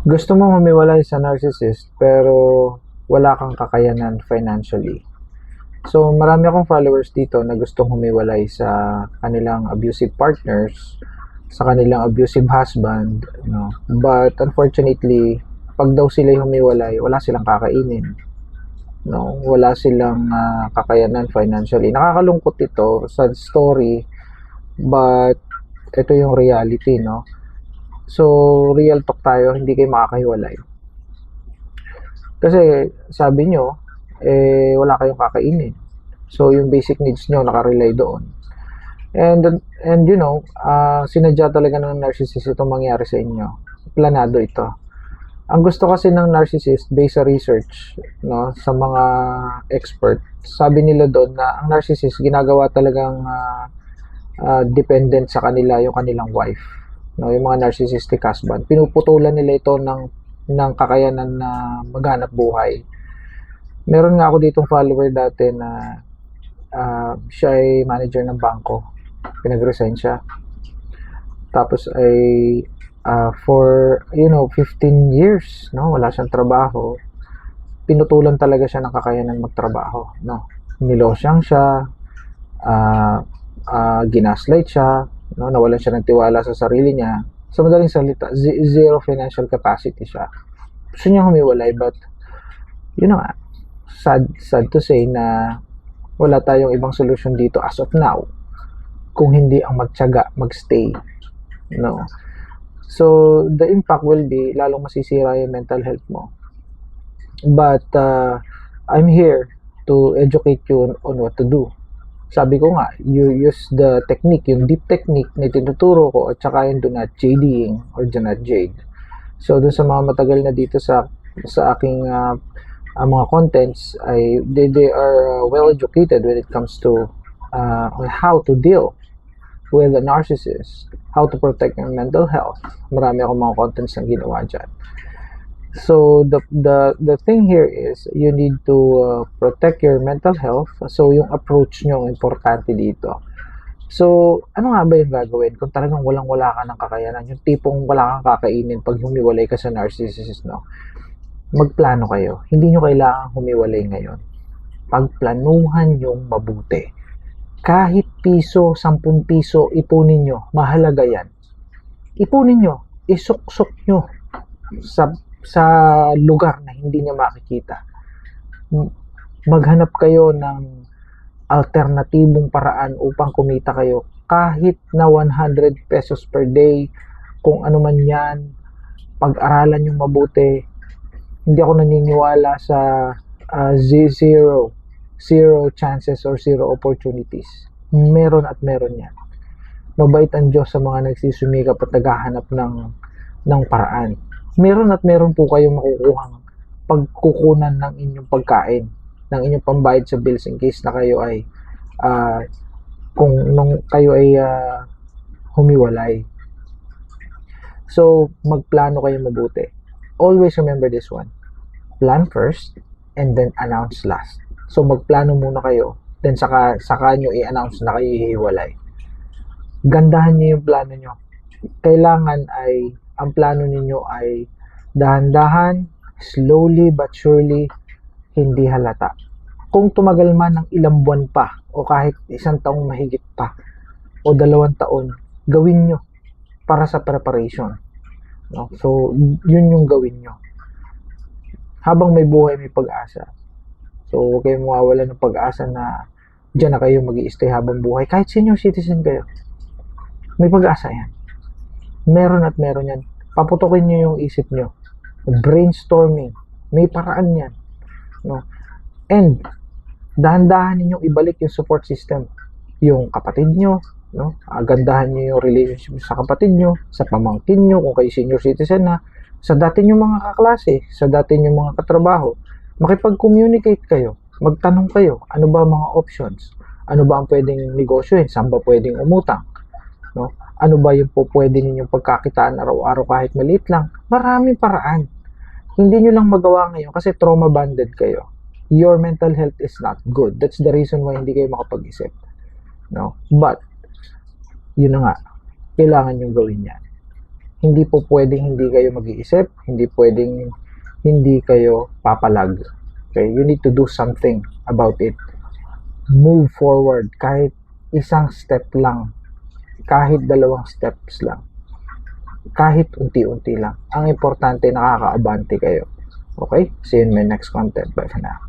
Gusto mong humiwalay sa narcissist pero wala kang kakayanan financially. So, marami akong followers dito na gustong humiwalay sa kanilang abusive partners, sa kanilang abusive husband, no. But unfortunately, pag daw sila humiwalay, wala silang kakainin. No, wala silang kakayanan financially. Nakakalungkot ito sa story, but ito yung reality, no. So, real talk tayo, hindi kayo makakahiwalay. Kasi sabi nyo, wala kayong kakainin. So, yung basic needs nyo nakarelay doon. And you know, sinadya talaga ng narcissist itong mangyari sa inyo. Planado ito. Ang gusto kasi ng narcissist, based sa research, no, sa mga expert, sabi nila doon na ang narcissist ginagawa talagang dependent sa kanila yung kanilang wife, no, yung mga narcissistic husband. Pinuputulan nila ito ng kakayanan na maghanap buhay. Meron nga ako ditong follower dati na siya ay manager ng bangko. Pinag-resign siya. Tapos ay for 15 years, no, wala siyang trabaho. Pinutulan talaga siya ng kakayanan magtrabaho, no. Nilosyang siya, ginaslight siya, no, nawalan siya ng tiwala sa sarili niya. Sa madaling salita, zero financial capacity siya. Gusto niya humiwalay, but yun nga, sad to say na wala tayong ibang solution dito as of now kung hindi ang magtiyaga, magstay, no. So the impact will be lalong masisira yung mental health mo. But I'm here to educate you on what to do. Sabi ko nga, you use the technique, yung deep technique na tinuturo ko, at saka yung do not JDing or do not jade. So dun sa mga matagal na dito sa aking mga contents, they are well educated when it comes to on how to deal with a narcissist, how to protect your mental health. Marami akong mga contents na ginawa dyan. So the thing here is you need to protect your mental health. So yung approach nyo ang importante dito. So ano nga ba yung gagawin kung talagang walang-wala ka ng kakayanan, yung tipong wala kang kakainin pag humiwalay ka sa narcissist, no? Magplano kayo. Hindi nyo kailangan humiwalay ngayon. Pagplanuhan yung mabuti. Kahit piso, 10 piso, ipunin nyo. Mahalaga yan. Ipunin nyo. Isuksok nyo sa lugar na hindi niya makikita. Maghanap kayo ng alternatibong paraan upang kumita kayo. Kahit na 100 pesos per day, kung ano man yan, pag-aralan yung mabuti. Hindi ako naniniwala sa zero chances or zero opportunities. Meron at meron yan. Mabait ang Diyos sa mga nagsisumikap at naghahanap ng paraan. Meron at meron po kayong makukuhang pagkukunan ng inyong pagkain, ng inyong pambayad sa bills in case na kayo ay kayo ay humiwalay. So magplano kayo mabuti. Always remember this one. Plan first and then announce last. So magplano muna kayo, then saka nyo i-announce na kayo hihiwalay. Gandahan niyo yung plano nyo. Kailangan ay ang plano ninyo ay dahan-dahan, slowly but surely, hindi halata. Kung tumagal man ng ilang buwan pa o kahit 1 taong mahigit pa o 2 taon, gawin nyo para sa preparation, no? So yun yung gawin nyo. Habang may buhay, may pag-asa. So huwag kayong mawawala ng pag-asa na dyan na kayo mag-i-stay habang buhay. Kahit senior citizen kayo, may pag-asa yan. Meron at meron yan. Paputokin nyo yung isip nyo. Brainstorming. May paraan yan, no? And dahan-dahan ninyong ibalik yung support system. Yung kapatid nyo, no? Agandahan nyo yung relationship sa kapatid nyo, sa pamangkin nyo, kung kayo senior citizen na, sa dati nyo mga kaklase, sa dati nyo mga katrabaho. Makipag-communicate kayo. Magtanong kayo, ano ba mga options? Ano ba ang pwedeng negosyohin? Saan ba pwedeng umutang? No? Ano ba yung pwede ninyong pagkakitaan araw-araw kahit maliit lang? Maraming paraan. Hindi nyo lang magawa ngayon kasi trauma-bonded kayo. Your mental health is not good. That's the reason why hindi kayo makapag-isip. No? But, yun na nga. Kailangan nyo gawin yan. Hindi po pwedeng hindi kayo mag-iisip, hindi pwedeng hindi kayo papalag. Okay? You need to do something about it. Move forward kahit isang step lang, kahit 2 steps lang, kahit unti-unti lang. Ang importante, nakakaabante kayo. Okay? See you in my next content. Bye for now.